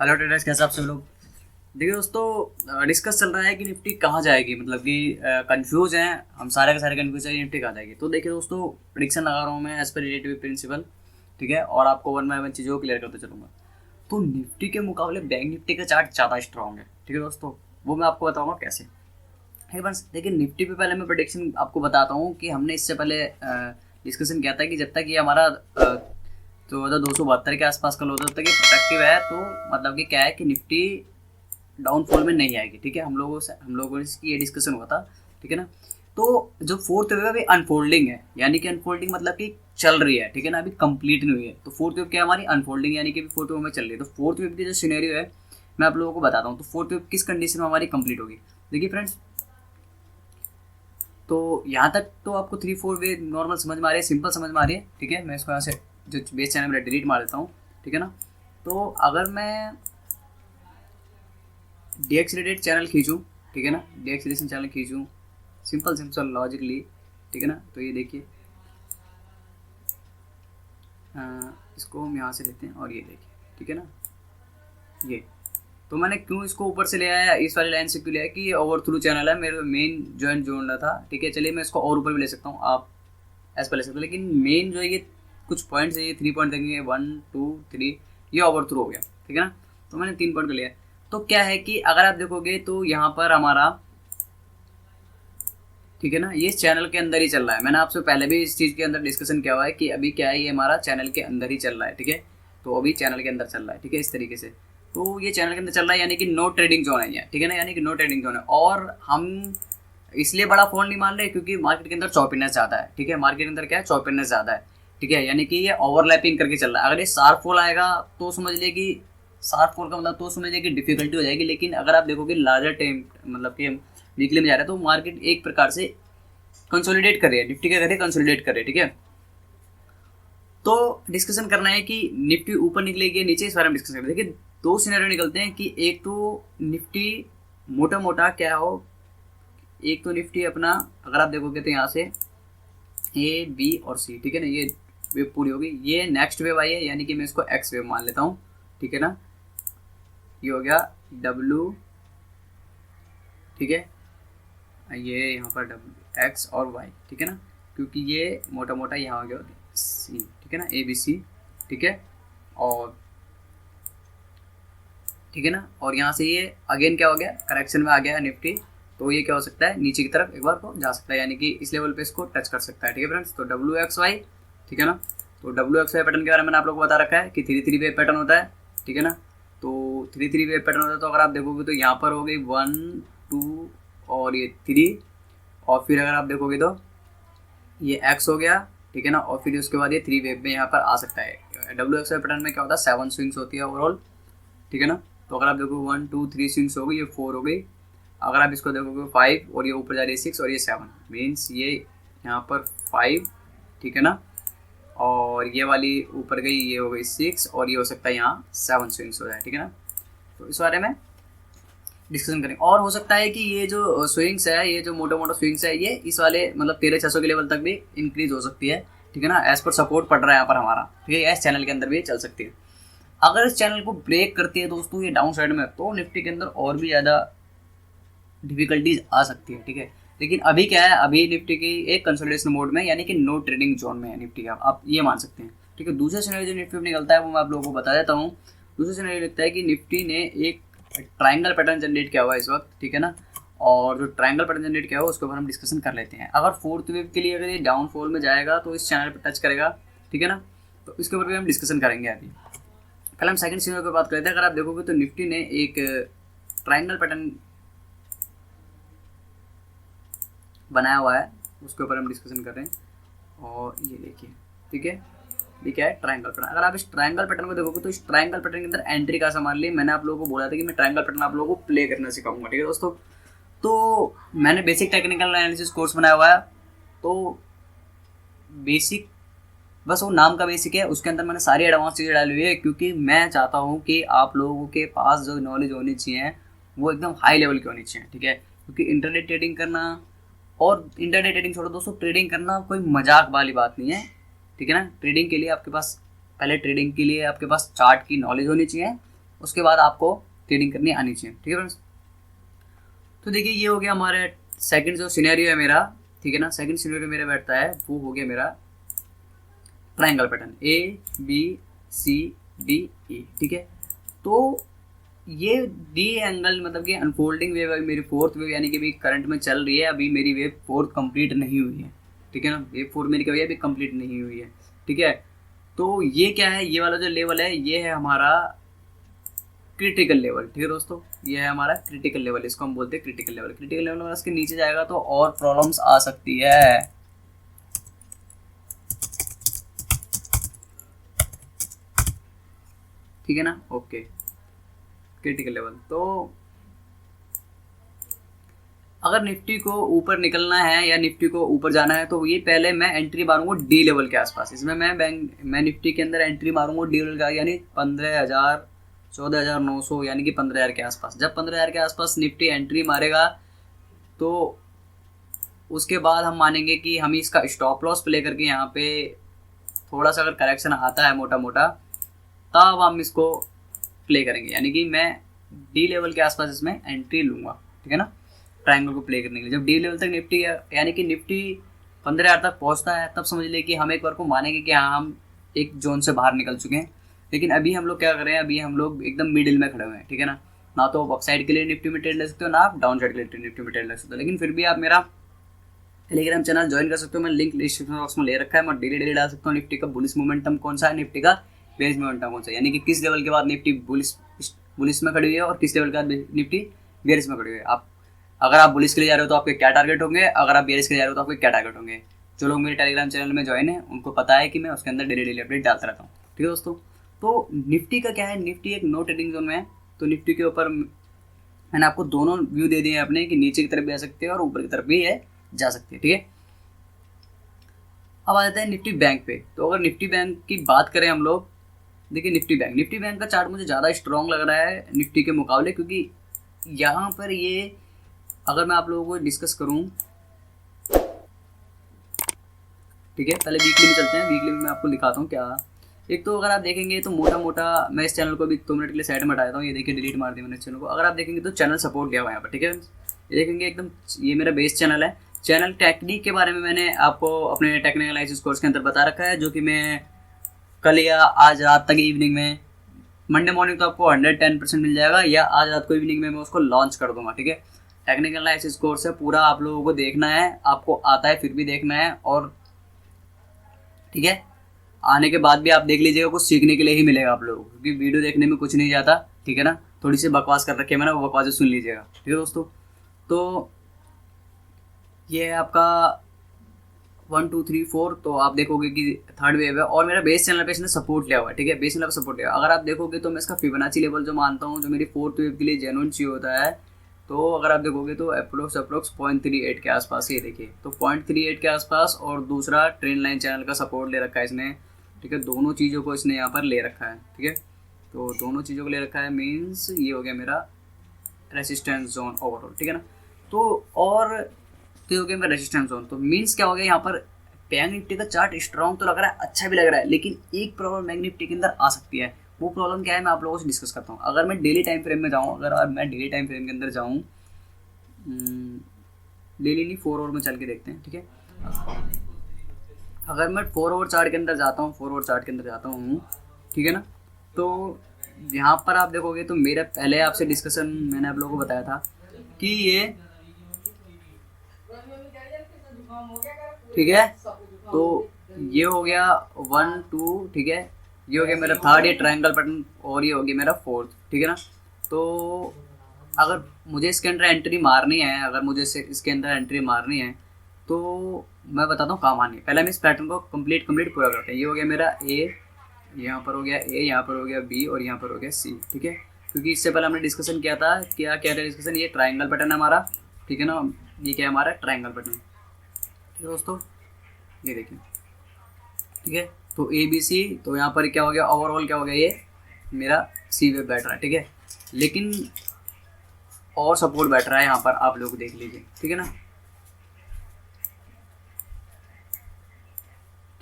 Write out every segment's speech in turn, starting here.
Hello traders, कैसे आप सब लोग। देखिए दोस्तों, डिस्कस चल रहा है कि निफ्टी कहाँ जाएगी, मतलब कि कंफ्यूज हैं हम, सारे के सारे कंफ्यूज है निफ्टी कहाँ जाएगी। तो देखिए दोस्तों, प्रिडिक्शन लगा रहा हूँ मैं एज पर रिलेटिव प्रिंसिपल, ठीक है, और आपको वन बाय वन चीज़ों को क्लियर करते चलूँगा। तो निफ्टी के मुकाबले बैंक निफ्टी का चार्ट ज़्यादा स्ट्रॉन्ग है, ठीक है दोस्तों। वो मैं आपको बताऊँगा कैसे है। बस देखिए, निफ्टी पे पहले मैं प्रोडिक्शन आपको बताता हूँ कि हमने इससे पहले डिस्कशन किया था कि जब तक ये हमारा 14,272 के आसपास कल होता तक ये प्रोटेक्टिव है, तो मतलब कि क्या है कि निफ्टी डाउनफॉल में नहीं आएगी, ठीक है। हम लोगों से ये डिस्कशन हुआ था, ठीक है ना। तो जो फोर्थ वेव है अभी अनफोल्डिंग है, यानी कि अनफोल्डिंग मतलब कि चल रही है, ठीक है ना, अभी कंप्लीट नहीं हुई है। तो फोर्थ वेव क्या हमारी अनफोल्डिंग, यानी कि फोर्थ वेव में चल रही है। तो फोर्थ वेव की जो सिनेरियो है मैं आप लोगों को बताता हूँ। तो फोर्थ वेव किस कंडीशन में हमारी कंप्लीट होगी, देखिए फ्रेंड्स। तो यहाँ तक तो आपको 3-4 वे नॉर्मल समझ में आ रही है, सिंपल समझ में आ रही है, ठीक है। मैं इसको यहाँ से जो बेस चैनल में डिलीट मार देता हूँ, ठीक है ना। तो अगर मैं डीएक्सलेटेड चैनल खींचूँ, ठीक है ना, डीएक्सलेशन चैनल खींचूँ सिंपल सिंपल लॉजिकली, ठीक है ना। तो ये देखिए, इसको हम यहाँ से लेते हैं और ये देखिए, ठीक है ना। ये तो मैंने क्यों इसको ऊपर से ले आया, इस वाली लाइन से क्यों लिया कि ये ओवर थ्रू चैनल है, मेरे मेन जॉइंट जोड़ रहा था, ठीक है। चलिए मैं इसको और ऊपर भी ले सकता हूँ, आप एज पर ले सकते हो, लेकिन मेन जो है ये कुछ पॉइंट्स है, ये 3 पॉइंट देंगे, 1 2 3, ये ओवर थ्रू हो गया, ठीक है ना। तो मैंने 3 पॉइंट को लिया। तो क्या है कि अगर आप देखोगे तो यहाँ पर हमारा, ठीक है ना, ये चैनल के अंदर ही चल रहा है। मैंने आपसे पहले भी इस चीज़ के अंदर डिस्कशन किया हुआ है कि अभी क्या है, ये हमारा चैनल के अंदर ही चल रहा है, ठीक है। तो अभी चैनल के अंदर चल रहा है, ठीक है, इस तरीके से। तो ये चैनल के अंदर चल रहा है, यानी कि नो ट्रेडिंग जोन है ये, ठीक है ना, यानी कि नो ट्रेडिंग जोन है। और हम इसलिए बड़ा फॉल नहीं मान रहे क्योंकि मार्केट के अंदर चौपिनेस ज़्यादा है, ठीक है। मार्केट के अंदर क्या है, चौपिनेस ज़्यादा है, ठीक है, यानी कि ये ओवरलैपिंग करके चल रहा है। अगर ये शार्प फॉल आएगा तो समझ लिए कि शार्प फॉल का मतलब तो समझ लिए कि डिफिकल्टी हो जाएगी। लेकिन अगर आप देखोगे लार्जर टाइम, मतलब कि हम वीकली में जा रहे हैं, तो मार्केट एक प्रकार से कंसोलिडेट कर रही है, निफ्टी क्या कर रही है, कंसोलिडेट कर रही है, ठीक है। तो डिस्कशन करना है कि निफ्टी ऊपर निकलेगी नीचे, इस बारे में डिस्कशन करें। देखिए, दो सिनेरियो निकलते हैं कि एक तो निफ्टी मोटा मोटा क्या हो, एक तो निफ्टी अपना, अगर आप देखोगे तो यहाँ से ए बी और सी, ठीक है ना, ये वेव पूरी होगी। ये नेक्स्ट वेव आई है, यानी कि मैं इसको एक्स वेव मान लेता हूँ, ठीक है ना। ये हो गया डब्ल्यू, ठीक है, ये यहाँ पर डब्ल्यू एक्स और वाई, ठीक है ना, क्योंकि ये मोटा मोटा यहाँ हो गया सी, ठीक है ना, ए बी सी, ठीक है। और ठीक है ना, और यहाँ से ये अगेन क्या हो गया, करेक्शन में आ गया निफ्टी। तो ये क्या हो सकता है, नीचे की तरफ एक बार को जा सकता है, यानी कि इस लेवल पे इसको टच कर सकता है, ठीक है फ्रेंड्स। तो डब्ल्यू एक्स वाई, ठीक है ना। तो डब्ल्यू एक्स वाई पैटर्न के बारे में मैंने आप लोगों को बता रखा है कि 3-3 वेव पैटर्न होता है, ठीक है ना। तो 3-3 वेव पैटर्न होता है। तो अगर आप देखोगे तो यहाँ पर हो गई 1 2 और ये 3, और फिर अगर आप देखोगे तो ये एक्स हो गया, ठीक है ना, और फिर उसके बाद ये 3 वेव में यहाँ पर आ सकता है। डब्ल्यू एक्स वाई पैटर्न में क्या होता है, 7 स्विंग्स होती है ओवरऑल, ठीक है ना। तो अगर आप देखो 1 2 3 स्विंग्स हो गई, ये 4 हो गई। अगर आप इसको देखोगे 5 और ये ऊपर जा रही है 6 और ये 7, मीन्स ये यहाँ पर 5, ठीक है ना, और ये वाली ऊपर गई, ये हो गई 6, और ये हो सकता है यहाँ 7 स्विंग्स हो जाए, ठीक है ना। तो इस बारे में डिस्कशन करेंगे। और हो सकता है कि ये जो स्विंग्स है, ये जो मोटा मोटा स्विंग्स है, ये इस वाले मतलब 13,600 के लेवल तक भी इंक्रीज हो सकती है, ठीक है ना, एज पर सपोर्ट पड़ रहा है यहाँ पर हमारा, ठीक है। इस चैनल के अंदर भी चल सकती है। अगर इस चैनल को ब्रेक करती है दोस्तों ये डाउन साइड में, तो निफ्टी के अंदर और भी ज़्यादा डिफिकल्टीज आ सकती है, ठीक है। लेकिन अभी क्या है, अभी निफ्टी की एक कंसोलिडेशन मोड में, यानी कि नो ट्रेडिंग जोन में है निफ्टी का, आप ये मान सकते हैं, ठीक है। दूसरा सिनेरियो जो निफ्टी में निकलता है वो मैं आप लोगों को बता देता हूँ। दूसरा सिनेरियो लिखता है कि निफ्टी ने एक ट्राइंगल पैटर्न जनरेट किया हुआ है इस वक्त, ठीक है ना। और जो ट्राइंगल पैटर्न जनरेट किया हुआ है उसके ऊपर हम डिस्कशन कर लेते हैं। अगर फोर्थ वेव के लिए अगर ये डाउनफॉल में जाएगा तो इस चैनल पर टच करेगा, ठीक है ना। तो इसके ऊपर भी हम डिस्कशन करेंगे अभी। पहले हम सेकंड सिनेरियो की बात करते हैं। अगर आप देखोगे तो निफ्टी ने एक ट्राइंगल पैटर्न बनाया हुआ है, उसके ऊपर हम डिस्कशन कर रहे हैं। और ये देखिए, ठीक है, ये क्या है, ट्रायंगल पैटर्न। अगर आप इस ट्रायंगल पैटर्न को देखोगे तो इस ट्रायंगल पैटर्न के अंदर एंट्री का संभाल ली। मैंने आप लोगों को बोला था कि मैं ट्रायंगल पैटर्न आप लोगों को प्ले करना सिखाऊंगा, ठीक है दोस्तों। तो मैंने बेसिक टेक्निकल एनालिसिस कोर्स बनाया हुआ है। तो बेसिक बस वो नाम का बेसिक है, उसके अंदर मैंने सारी एडवांस चीज़ें डाली हुई है, क्योंकि मैं चाहता हूँ कि आप लोगों के पास जो नॉलेज होनी चाहिए वो एकदम हाई लेवल की होनी चाहिए, ठीक है। क्योंकि इंटरनेट ट्रेडिंग करना, और इंटरनेट ट्रेडिंग छोड़ो दोस्तों, ट्रेडिंग करना कोई मजाक वाली बात नहीं है, ठीक है ना। ट्रेडिंग के लिए आपके पास, पहले ट्रेडिंग के लिए आपके पास चार्ट की नॉलेज होनी चाहिए, उसके बाद आपको ट्रेडिंग करनी आनी चाहिए। ठीक है फ्रेंड्स, तो देखिए ये हो गया हमारा सेकंड जो सिनेरियो है मेरा, ठीक है ना। सेकंड सिनेरियो मेरा बैठता है वो हो गया मेरा ट्रायंगल पैटर्न ABCDE। ठीक है, तो ये डी एंगल मतलब कि अनफोल्डिंग वेव है मेरी फोर्थ वेव, यानी कि अभी करंट में चल रही है, अभी मेरी वेव फोर्थ कंप्लीट नहीं हुई है। ठीक है ना, वेव फोर्थ मेरी क्या हुई है, अभी कंप्लीट नहीं हुई है। ठीक है, तो ये क्या है, ये वाला जो लेवल है ये है हमारा क्रिटिकल लेवल। ठीक है दोस्तों, ये है हमारा क्रिटिकल लेवल, इसको हम बोलते हैं क्रिटिकल लेवल। क्रिटिकल लेवल में इसके नीचे जाएगा तो और प्रॉब्लम्स आ सकती है। ठीक है ना, ओके, क्रिटिकल लेवल। तो अगर निफ्टी को ऊपर निकलना है या निफ्टी को ऊपर जाना है तो ये पहले मैं एंट्री मारूंगा डी लेवल के आसपास। इसमें मैं निफ्टी के अंदर एंट्री मारूंगा डी लेवल का, यानी 15,000 14,900 यानी कि 15,000 के आसपास। जब 15,000 के आसपास निफ्टी एंट्री मारेगा तो उसके बाद हम मानेंगे कि हम इसका स्टॉप लॉस प्ले करके यहाँ पे थोड़ा सा अगर करेक्शन आता है मोटा मोटा, तब हम इसको प्ले करेंगे, यानी कि मैं डी लेवल के आसपास इसमें एंट्री लूँगा। ठीक है ना, ट्रायंगल को प्ले करने के लिए। जब डी लेवल तक निफ्टी यानी कि निफ्टी 15,000 तक पहुँचता है, तब समझ ले कि हम एक बार को मानेंगे कि हाँ हम एक जोन से बाहर निकल चुके हैं। लेकिन अभी हम लोग क्या कर रहे हैं, अभी हम लोग एकदम मिडिल में खड़े हुए हैं। ठीक है ना तो अप साइड के लिए निफ्टी में ट्रेड ले सकते हो, ना आप डाउन साइड के लिए निफ्टी में ट्रेड ले सकते हो। लेकिन फिर भी आप मेरा टेलीग्राम चैनल ज्वाइन कर सकते हो, मैं लिंक डिस्क्रिप्शन बॉक्स में ले रखा है। मैं डेली डाल सकता हूँ निफ्टी का बुलिश मोमेंटम कौन सा है, निफ्टी का बेस मोमेंटम कौन सा है, यानी कि किस लेवल के बाद निफ्टी बुलिश में खड़ी हुई है और किस लेवल के बाद निफ्टी बेरिश में खड़ी हुई है। आप अगर आप बुलिश के लिए जा रहे हो तो आपके क्या टारगेट होंगे, अगर आप बेरिश के लिए जा रहे हो तो आपके क्या टारगेट होंगे। जो लोग मेरे टेलीग्राम चैनल में ज्वाइन है उनको पता है कि मैं उसके अंदर डेली अपडेट डालता रहता हूँ। ठीक है दोस्तों, तो निफ्टी का क्या है, निफ्टी एक नो ट्रेडिंग जोन में है। तो निफ्टी के ऊपर मैंने आपको दोनों व्यू दे दिए हैं अपने, कि नीचे की तरफ भी आ सकते हैं और ऊपर की तरफ भी है जा सकती है। ठीक है, अब आ जाता है निफ्टी बैंक पे। तो अगर निफ्टी बैंक की बात करें हम लोग, देखिए निफ्टी बैंक का चार्ट मुझे ज़्यादा स्ट्रॉन्ग लग रहा है निफ्टी के मुकाबले, क्योंकि यहाँ पर ये अगर मैं आप लोगों को डिस्कस करूँ, ठीक है, पहले वीकली में चलते हैं। वीकली में मैं आपको दिखाता हूँ क्या। एक तो अगर आप देखेंगे तो मोटा मोटा, मैं इस चैनल को भी 2 मिनट के लिए साइड में हटा देता हूँ। ये देखिए डिलीट मार दिया मैंने इस चैनल को। अगर आप देखेंगे तो चैनल सपोर्ट लिया हुआ है यहाँ पर। ठीक है, ये देखेंगे एकदम, ये मेरा बेस चैनल है। चैनल टेक्निक के बारे में मैंने आपको अपने टेक्निकल एनालिसिस कोर्स के अंदर बता रखा है, जो कि मैं कल या आज रात तक इवनिंग में, मंडे मॉर्निंग तो आपको 110% मिल जाएगा, या आज रात को इवनिंग में मैं उसको लॉन्च कर दूंगा। ठीक है, टेक्निकल एनालिसिस कोर्स है, पूरा आप लोगों को देखना है, आपको आता है फिर भी देखना है, और ठीक है आने के बाद भी आप देख लीजिएगा, कुछ सीखने के लिए ही मिलेगा आप लोगों को, क्योंकि वीडियो देखने में कुछ नहीं जाता। ठीक है ना, थोड़ी सी बकवास कर रखी है मैंने, वो बकवास सुन लीजिएगा। ठीक है दोस्तों, तो ये है आपका 1 2 3 4। तो आप देखोगे कि थर्ड वेव है, और मेरा बेस चैनल पे इसने सपोर्ट लिया हुआ है। ठीक है, बेस चैनल पे सपोर्ट लिया। अगर आप देखोगे तो मैं इसका फिबोनाची लेवल जो मानता हूँ, जो मेरी फोर्थ वेव के लिए जेन्युइन चाहिए होता है, तो अगर आप देखोगे तो अप्रोक्स 0.38 के आसपास, ये देखिए, तो 0.38 के आसपास, और दूसरा ट्रेंड लाइन चैनल का सपोर्ट ले रखा है इसने। ठीक है, दोनों चीज़ों को इसने यहाँ पर ले रखा है। ठीक है, तो दोनों चीज़ों को ले रखा है, मीन्स ये हो गया मेरा रेसिस्टेंस जोन ओवरऑल। ठीक है ना, तो और तो हो गया मेरा रेसिस्टेंस जोन। तो मीन्स क्या हो गया, यहाँ पर बैंक निफ्टी का चार्ट स्ट्रॉन्ग तो लग रहा है, अच्छा भी लग रहा है, लेकिन एक प्रॉब्लम बैंक निफ्टी के अंदर आ सकती है। वो प्रॉब्लम क्या है, मैं आप लोगों से डिस्कस करता हूँ। अगर मैं डेली टाइम फ्रेम में जाऊँ, अगर मैं डेली टाइम फ्रेम के अंदर जाऊँ, डेली नहीं 4 आवर में चल के देखते हैं। ठीक है, अगर मैं 4 आवर चार्ट के अंदर जाता हूँ, 4 आवर चार्ट के अंदर जाता हूँ, ठीक है ना, तो यहाँ पर आप देखोगे तो मेरा पहले आपसे डिस्कशन मैंने आप लोगों को बताया था कि ये, ठीक है, तो ये हो गया 1 2, ठीक है, ये हो गया मेरा थर्ड, ये ट्रायंगल पैटर्न, और ये हो गया मेरा फोर्थ। ठीक है ना, तो अगर मुझे इसके अंदर एंट्री मारनी है, अगर मुझे इसके अंदर एंट्री मारनी है, तो मैं बताता हूँ कहाँ मारनी है। पहले हम इस पैटर्न को कंप्लीट पूरा करते हैं। ये हो गया मेरा ए, यहाँ पर हो गया ए, यहाँ पर हो गया बी, और यहाँ पर हो गया सी। ठीक है, क्योंकि इससे पहले हमने डिस्कशन किया था, क्या था डिस्कशन, ये ट्रायंगल पैटर्न है हमारा। ठीक है ना, ये क्या है हमारा ट्रायंगल पैटर्न। ठीक है दोस्तों, ये देखिए, ठीक है, तो ए बी सी, तो यहाँ पर क्या हो गया, ओवरऑल क्या हो गया, ये मेरा सी वेव बैठ रहा है। ठीक है, लेकिन और सपोर्ट बैठ रहा है यहाँ पर, आप लोग देख लीजिए। ठीक है ना,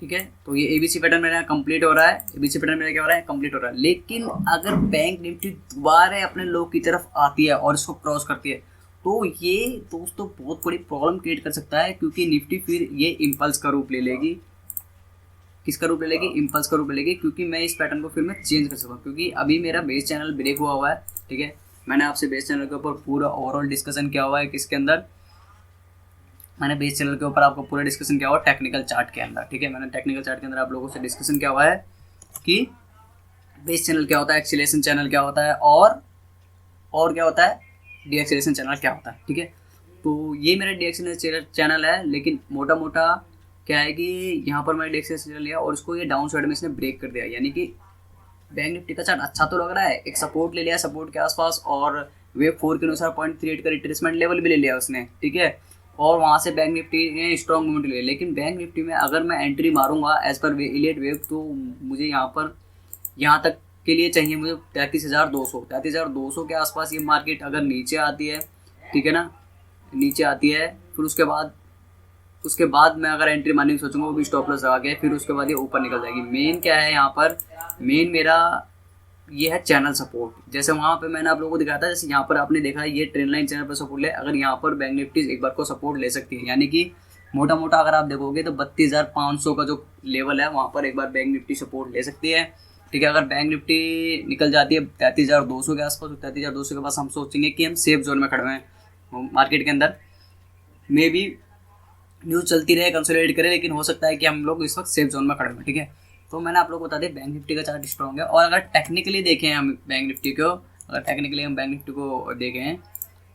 ठीक है। तो ये एबीसी पैटर्न मेरा कंप्लीट हो रहा है, एबीसी पैटर्न मेरा क्या हो रहा है, कंप्लीट हो रहा है। लेकिन अगर बैंक निफ्टी दोबारा अपने लो की तरफ आती है और इसको क्रॉस करती है तो ये दोस्तों बहुत बड़ी प्रॉब्लम क्रिएट कर सकता है, क्योंकि निफ्टी फिर ये इम्पल्स का रूप ले लेगी। किसका रूप ले लेगी, इम्पल्स का रूप ले लेगी, क्योंकि मैं इस पैटर्न को फिर मैं चेंज कर सकता हूँ, क्योंकि अभी मेरा बेस चैनल ब्रेक हुआ है। ठीक है, मैंने आपसे बेस चैनल के ऊपर पूरा ओवरऑल डिस्कशन किया हुआ है। किसके अंदर, मैंने बेस चैनल के ऊपर आपको पूरा डिस्कशन किया हुआ है टेक्निकल चार्ट के अंदर। ठीक है, मैंने टेक्निकल चार्ट के अंदर आप लोगों से डिस्कशन किया हुआ है कि बेस चैनल क्या होता है, एक्सीलरेशन चैनल क्या होता है, और क्या होता है, डी एक्सीलरेशन चैनल क्या होता है। ठीक है, तो ये मेरा डी एक्सीलरेशन चैनल है, लेकिन मोटा मोटा क्या है कि यहाँ पर मैंने डी एक्सीलरेशन चैनल लिया और उसको ये डाउन साइड में इसने ब्रेक कर दिया। यानी कि बैंक निफ्टी का चार्ट अच्छा तो लग रहा है, एक सपोर्ट ले लिया सपोर्ट के आसपास, और वेव 4 के अनुसार 0.38 का रिट्रेसमेंट लेवल भी ले लिया उसने। ठीक है, और वहाँ से बैंक निफ्टी ने स्ट्रॉन्ग मूवमेंट लिया। लेकिन बैंक निफ्टी में अगर मैं एंट्री मारूंगा एज पर इलियट वेव, तो मुझे यहाँ तक के लिए चाहिए मुझे 33,200 के आसपास ये मार्केट अगर नीचे आती है, ठीक है ना, नीचे आती है, फिर उसके बाद मैं अगर एंट्री मारने की सोचूंगा वो भी स्टॉप लॉस लगा के, फिर उसके बाद ये ऊपर निकल जाएगी। मेन क्या है यहाँ पर, मेन मेरा ये है चैनल सपोर्ट। जैसे वहाँ पे मैंने आप लोगों को दिखाया था, जैसे यहाँ पर आपने देखा ये ट्रेंड लाइन चैनल पर सपोर्ट ले, अगर यहाँ पर बैंक निफ्टी एक बार को सपोर्ट ले सकती है, यानी कि मोटा मोटा अगर आप देखोगे तो 32,500 का जो लेवल है वहाँ पर एक बार बैंक निफ्टी सपोर्ट ले सकती है। ठीक है, अगर बैंक निफ्टी निकल जाती है 33,200 के आसपास, 33,200 के पास हम सोचेंगे कि हम सेफ जोन में खड़े हैं मार्केट के अंदर। मे बी न्यूज़ चलती रहे, कंसोलिडेट करे, लेकिन हो सकता है कि हम लोग इस वक्त सेफ जोन में खड़े हुए। ठीक है, तो मैंने आप लोगों को बता दिया बैंक निफ्टी का चार्ट स्ट्रॉन्ग है। और अगर टेक्निकली देखें हम बैंक निफ्टी को, अगर टेक्निकली हम बैंक निफ्टी को देखें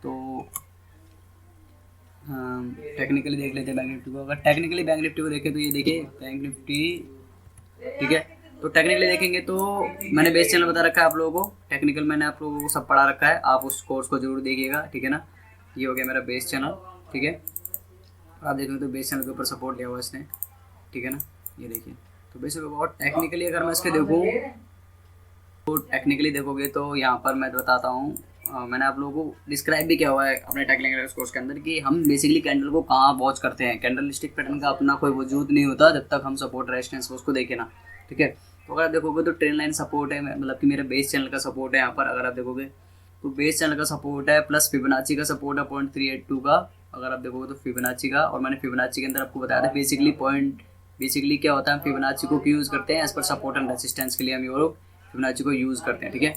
तो टेक्निकली देख लेते हैं बैंक निफ्टी को। अगर टेक्निकली बैंक निफ्टी को देखें तो ये देखिए बैंक निफ्टी, ठीक है, तो टेक्निकली देखेंगे तो मैंने बेस चैनल बता रखा है आप लोगों को, टेक्निकल मैंने आप लोगों को सब पढ़ा रखा है, आप उस कोर्स को जरूर देखिएगा। ठीक है ना, ये हो गया मेरा बेस चैनल। ठीक है, आप देखेंगे तो बेस चैनल के ऊपर सपोर्ट लिया हुआ इसने। ठीक है ना, ये देखिए, तो बेसिकली बहुत टेक्निकली अगर मैं इसके देखूँ तो टेक्निकली देखोगे तो यहाँ पर मैं बताता हूँ, मैंने आप लोगों को डिस्क्राइब भी किया हुआ है अपने टेक्निकल कोर्स के अंदर कि हम बेसिकली कैंडल को कहाँ वॉच करते हैं। कैंडल स्टिक पैटर्न का अपना कोई वजूद नहीं होता जब तक हम सपोर्ट रेजिस्टेंस उसको देखें ना। ठीक है, तो अगर आप देखोगे तो ट्रेंड लाइन सपोर्ट है, मतलब कि मेरे बेस चैनल का सपोर्ट है यहाँ पर। अगर आप देखोगे तो बेस चैनल का सपोर्ट है, प्लस फिबोनाची का सपोर्ट है 0.382 का। अगर आप देखोगे तो फिबोनाची का, और मैंने फिबोनाची के अंदर आपको बताया था बेसिकली क्या होता है, हम फिबोनाची को क्यों यूज़ करते हैं as per support and resistance के लिए, हम ये लोग फिबोनाची को यूज़ करते हैं। ठीक है,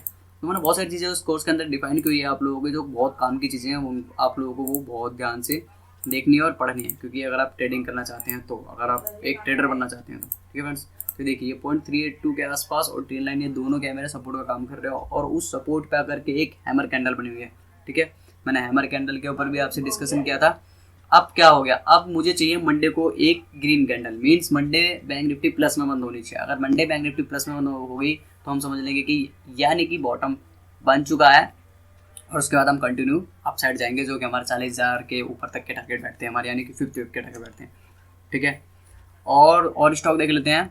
तो मैंने बहुत सारी चीज़ें उस कोर्स के अंदर डिफाइन की हुई है आप लोगों के, जो बहुत काम की चीज़ें हैं, वो आप लोगों को वो बहुत ध्यान से देखनी है और पढ़नी है, क्योंकि अगर आप ट्रेडिंग करना चाहते हैं तो, अगर आप एक ट्रेडर बनना चाहते हैं तो। ठीक है फ्रेंड्स, तो देखिए 0.382 के आसपास और ट्रेंड लाइन, ये दोनों क्या मेरे सपोर्ट का काम कर रहे हो, और उस सपोर्ट पे आकर के एक हैमर कैंडल बनी हुई है। ठीक है, मैंने हैमर कैंडल के ऊपर भी आपसे डिस्कशन किया था। अब क्या हो गया, अब मुझे चाहिए मंडे को एक green candle, means Monday bank Nifty plus में बंद होनी चाहिए। अगर मंडे बैंक निफ्टी प्लस में बंद हो गई तो हम समझ लेंगे कि यानी कि बॉटम बन चुका है, और उसके बाद हम कंटिन्यू अपसाइड जाएंगे, जो कि हमारे 40,000 के ऊपर तक के टारगेट बैठते हैं हमारे, यानी कि 5th वेव के टारगेट बैठते हैं। ठीक है, और स्टॉक देख लेते हैं।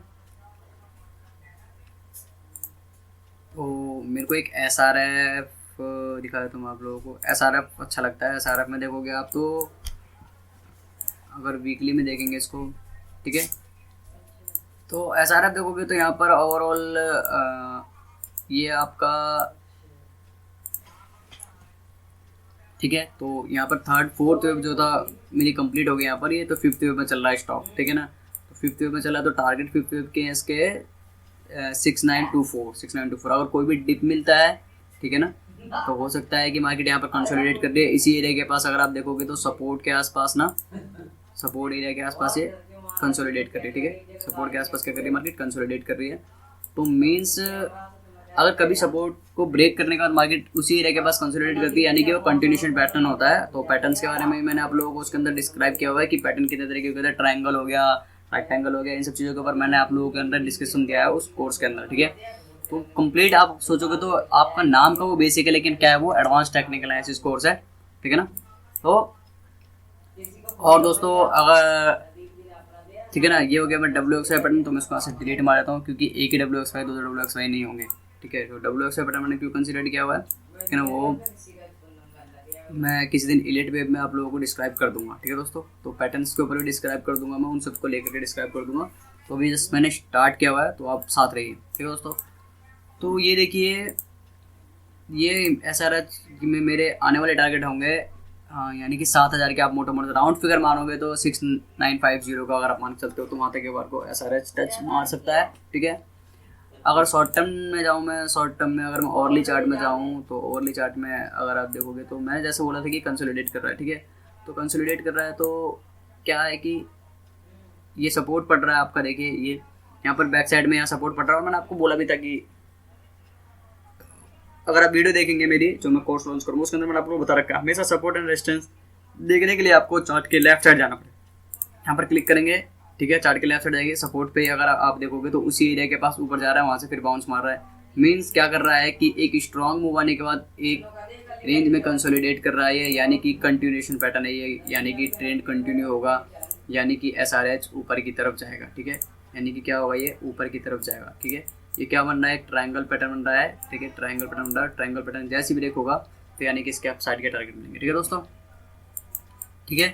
तो मेरे को एक SRF दिखा देता हूँ आप लोगों को। SRF अच्छा लगता है। SRF में देखोगे आप तो, अगर वीकली में देखेंगे इसको, ठीक है, तो SRF देखोगे तो यहाँ पर ओवरऑल ये आपका, ठीक है, तो यहाँ पर 3rd 4th वेव जो था मेरी कंप्लीट हो गई यहाँ पर, ये तो 5th वेव में चल रहा है स्टॉक। ठीक है ना, तो 5th वेव में चला तो टारगेट 5th वेव के इसके 6924। अगर कोई भी डिप मिलता है, ठीक है ना, तो हो सकता है कि मार्केट यहाँ पर कंसोलिडेट कर दे इसी एरिया के पास। अगर आप देखोगे तो सपोर्ट के आसपास ना, सपोर्ट एरिया के आसपास ये कंसोलिडेट कर रही है। ठीक है, सपोर्ट के आसपास क्या कर रही है मार्केट, कंसोलिडेट कर रही है। तो मीन्स अगर कभी सपोर्ट को ब्रेक करने के बाद मार्केट उसी एरिया के पास कंसोलिडेट करती है, यानी कि वो कंटिन्यूशन पैटर्न होता है। तो पैटर्न्स के बारे में मैंने आप लोगों को उसके अंदर डिस्क्राइब किया हुआ है कि पैटर्न कितने तरीके के होते हैं, ट्रायंगल हो गया, रेक्टेंगल हो गया, इन सब चीज़ों के ऊपर मैंने आप लोगों के अंदर डिस्कशन किया है उस कोर्स के अंदर। ठीक है, तो कंप्लीट आप सोचोगे तो आपका नाम का वो बेसिक है, लेकिन क्या है वो एडवांस टेक्निकल एनालिसिस कोर्स है। ठीक है ना, तो और दोस्तों अगर, ठीक है ना, ये हो गया मैं WXY पैटर्न, तो मैं इसको यहाँ से डिलीट मार देता हूँ, क्योंकि एक ही WXY, दो WXY नहीं होंगे। ठीक है, तो WXY पैटर्न मैंने क्यों कंसिडर किया हुआ है, ठीक है ना, वो मैं किसी दिन इलिट वेब में आप लोगों को डिस्क्राइब कर दूंगा। ठीक है दोस्तों, तो पैटर्न्स के ऊपर भी डिस्क्राइब कर दूंगा मैं, उन सबको लेकर के डिस्क्राइब कर दूंगा। तो अभी जस्ट मैंने स्टार्ट किया हुआ है, तो आप साथ रहिए, ठीक है दोस्तों। तो ये देखिए, ये ऐसा रहा कि मेरे आने वाले टारगेट होंगे, हाँ, यानी कि 7,000 के आप मोटा मोटा राउंड फिगर मानोगे तो 6950 का अगर आप मान चलते हो तो वहाँ तक एक बार को ऐसा टच मार सकता है, ठीक है। अगर शॉर्ट टर्म में जाऊँ, मैं शॉर्ट टर्म में अगर मैं ओवरली चार्ट में जाऊँ तो ओवरली चार्ट में अगर आप देखोगे तो मैंने जैसे बोला था कि कंसोलिडेट कर रहा है, ठीक है। तो कंसोलिडेट कर रहा है तो क्या है कि ये सपोर्ट पड़ रहा है आपका, देखिए ये यहाँ पर बैक साइड में यहाँ सपोर्ट पड़ रहा है। और मैंने आपको बोला भी था कि अगर आप वीडियो देखेंगे मेरी जो मैं कोर्स लॉन्च करूँगा उसके अंदर मैंने आपको बता रखा है, हमेशा सपोर्ट एंड रेजिस्टेंस देखने के लिए आपको चार्ट के लेफ्ट साइड जाना पड़ेगा। यहाँ पर क्लिक करेंगे, ठीक है, चार्ट के लेफ्ट साइड जाएंगे, सपोर्ट पे अगर आप देखोगे तो उसी एरिया के पास ऊपर जा रहा है, वहाँ से फिर बाउंस मार रहा है। मीन्स क्या कर रहा है कि एक स्ट्रॉन्ग मूव आने के बाद एक रेंज में कंसोलिडेट कर रहा है, यानी कि कंटिन्यूएशन पैटर्न है ये, यानी कि ट्रेंड कंटिन्यू होगा, यानी कि SRH ऊपर की तरफ जाएगा, ठीक है। यानी कि क्या होगा, ये ऊपर की तरफ जाएगा, ठीक है। ये क्या बन रहा है, एक ट्रायंगल पैटर्न बन रहा है, ठीक है, ट्रायंगल पैटर्न बन रहा है। ट्रायंगल पैटर्न जैसे ब्रेक होगा तो यानी कि इसके आप साइड के टारगेट मिलेंगे, ठीक है दोस्तों, ठीक है।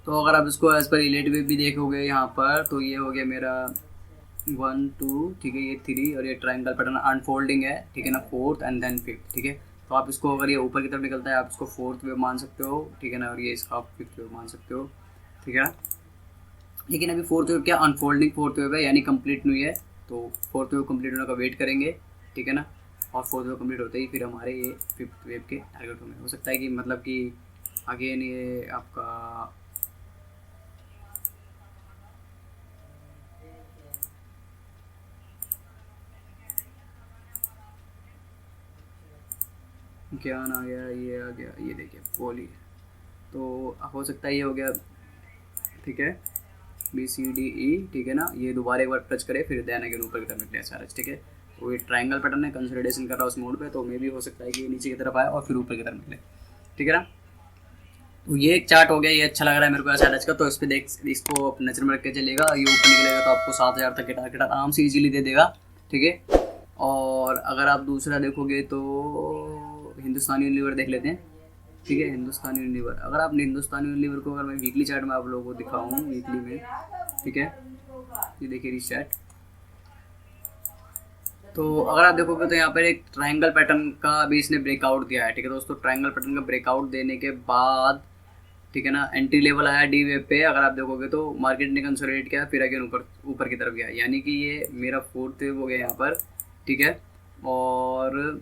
तो अगर आप इसको एज पर रिलेटिव भी देखोगे यहाँ पर तो ये हो गया मेरा 1 2, ठीक है, ये 3 और ये ट्रायंगल पैटर्न अनफोल्डिंग है, ठीक है ना, 4th एंड देन 5th, ठीक है। तो आप इसको अगर ये ऊपर की तरफ निकलता है आप इसको 4th वेव मान सकते हो, ठीक है ना, और ये इसका आप 5th वेव मान सकते हो, ठीक है। लेकिन अभी 4th वेव क्या अनफोल्डिंग 4th वेव है, यानी कंप्लीट नहीं है, तो 4th वेव कंप्लीट होने का वेट करेंगे, ठीक है ना। और 4th वेव कंप्लीट होते ही फिर हमारे ये 5th वेव के टारगेट होंगे। हो सकता है कि मतलब कि अगेन ये आपका ज्ञान आ गया, ये आ गया, ये देखिए पोली, तो हो सकता है ये हो गया, ठीक है, BCDE, ठीक है ना। ये दोबारा एक बार टच करे फिर देन अगेन ऊपर की तरफ निकले SRH, ठीक है। तो ये ट्रायंगल पैटर्न है, कंसोलिडेशन कर रहा है उस मोड पे, तो मे भी हो सकता है कि नीचे की तरफ आए और फिर ऊपर की तरफ निकले, ठीक है ना। तो ये एक चार्ट हो गया, ये अच्छा लग रहा है मेरे को SRH का, तो इस पर देख, इसको नजर में रख के चलेगा, ये ऊपर निकलेगा तो आपको 7,000 तक के टारगेट आराम से इजीली दे देगा, ठीक है। और अगर आप दूसरा देखोगे तो हिंदुस्तानी यूनिलीवर देख लेते हैं, ठीक है। हिंदुस्तानी यूनिलीवर, अगर आप हिंदुस्तानी यूनिलीवर को अगर मैं वीकली चार्ट में आप लोगों को दिखाऊँ वीकली में, ठीक है, ये देखिए रिसेट, तो अगर आप देखोगे तो यहाँ पर एक ट्रायंगल पैटर्न का भी इसने ब्रेकआउट दिया है, ठीक है दोस्तों। ट्रायंगल पैटर्न का ब्रेकआउट देने के बाद, ठीक है ना, एंट्री लेवल आया डी वेव पे, अगर आप देखोगे तो मार्केट ने कंसोलिडेट किया फिर अगेन ऊपर की तरफ गया, यानी कि ये मेरा 4th वेव हो गया यहाँ पर, ठीक है। और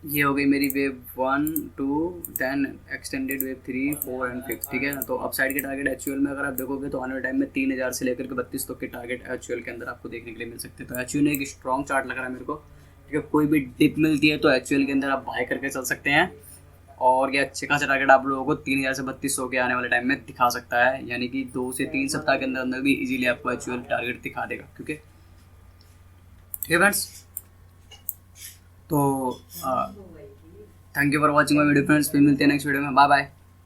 ये हो गई मेरी wave 1 2, then extended wave 3 4 and 5, ठीक है ना। तो अप साइड के टारगेट एक्चुअल में अगर आप देखोगे तो आने वाले टाइम में 3,000 से लेकर के 32 तक के टारगेट एक्चुअल के अंदर आपको देखने के लिए मिल सकते हैं। तो एक्चुअल में एक स्ट्रॉन्ग चार्ट लग रहा है मेरे को, ठीक है। कोई भी डिप मिलती है तो एक्चुअल के अंदर आप बाय करके चल सकते हैं, और ये अच्छे खासा टारगेट आप लोगों को 3,000 से 3200 के आने वाले टाइम में दिखा सकता है, यानी कि 2 से 3 सप्ताह के अंदर अंदर भी इजीली आपको एक्चुअल टारगेट दिखा देगा, क्योंकि ठीक है फ्रेंड्स। तो thank you for watching my video friends, फिर मिलते हैं नेक्स्ट वीडियो में, बाय बाय।